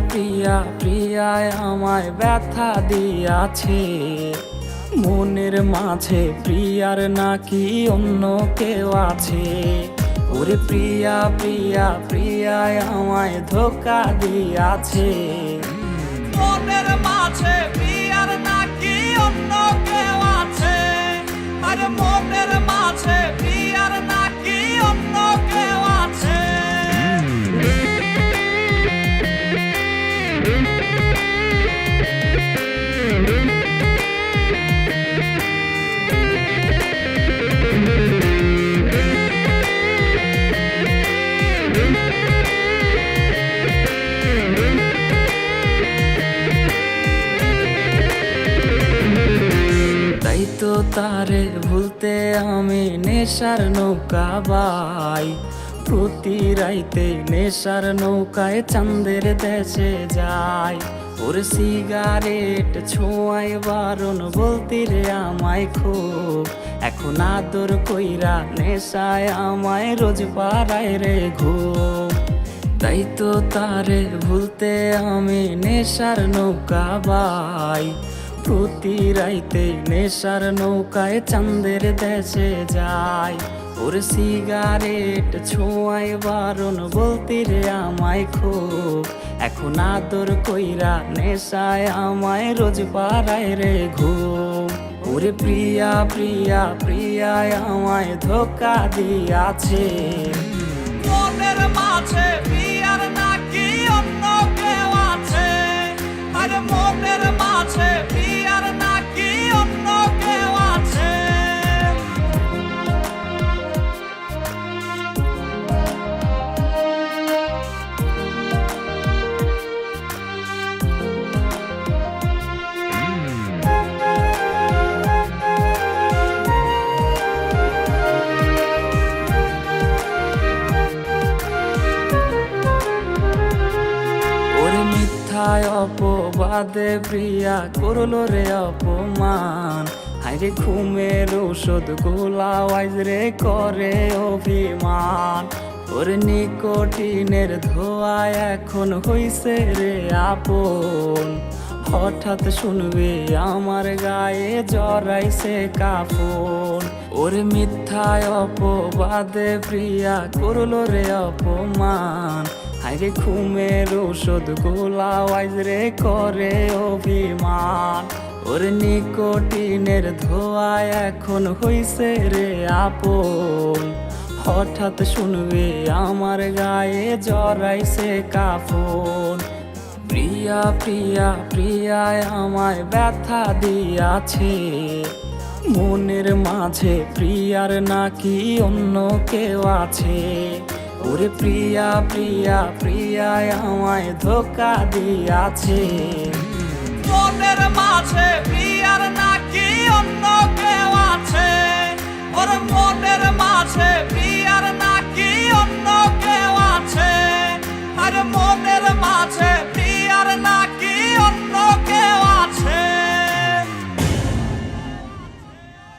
প্রিয়া প্রিয়ায় আমায় ব্যথা দিয়াছে, মনের মাঝে প্রিয়ার নাকি অন্য কেউ আছে। ওরে প্রিয়া প্রিয়া প্রিয়ায় আমায় ধোঁকা দিয়াছে, মনের মাঝে প্রিয়ার নাকি অন্য কেউ আছে। আরে মনের মাঝে প্রিয়ার নাকি অন্য কেউ আছে। তাই তো তারে ভুলতে আমি নেশার নৌকা বাই, প্রতি রাইতে নেশার নৌকায় চাঁদের দেশে যাই। ওর সিগারেট ছোঁয়াই বারণ বলতি রে আমায় খুব, এখন আদর কইরা নেশায় আমায় রোজ পাড়ায় রে ঘুম। তাই তো তারে ভুলতে আমি নেশার নৌকা বাই, প্রতি রাইতে নেশার নৌকায় চাঁদের দেশে যাই। ওর সিগারেট ছোঁয়াই বারণ বলতি রে আমায় খুব, এখন আদর কইরা নেশায় আমায় রোজ পাড়ায় রে ঘুম। ওরে প্রিয়া প্রিয়া প্রিয়ায় আমায় ধোঁকা দিয়াছে, মনের মাঝে প্রিয়ার নাকি অন্য কেউ আছে। আরে মনের মাঝে প্রিয়ার নাকি অন্য কেউ আছে। মিথ্যায় অপবাদে প্রিয়া করলো রে অপমান, হাইরে ঘুমের ঔষধ গোলাওয়াইজ রে করে অভিমান। ওর নিকোটিনের ধোঁয়ায় এখন হইছে রে আপন, হঠাৎ শুনবে আমার গায়ে জড়াইছে কাফন। ওর মিথ্যায় অপবাদে প্রিয়া করলো রে অপমান, হাইরে ঘুমের ঔষধ গোলাওয়াইজ রে করে অভিমান। ওর নিকোটিনের ধোঁয়ায় এখন হইছে রে আপন, হঠাৎ শুনবে আমার গায়ে জড়াইছে কাফন। প্রিয়া প্রিয়া প্রিয়ায় আমায় ব্যথা দিয়াছে, মনের মাঝে প্রিয়ার নাকি অন্য কেউ আছে। ওরে প্রিয়া প্রিয়া প্রিয়ায় আমায় ধোঁকা দিয়াছে, মনের মাঝে প্রিয়ার নাকি অন্য কেউ আছে। ওর মনের মাঝে প্রিয়ার নাকি অন্য কেউ আছে। আরে মনের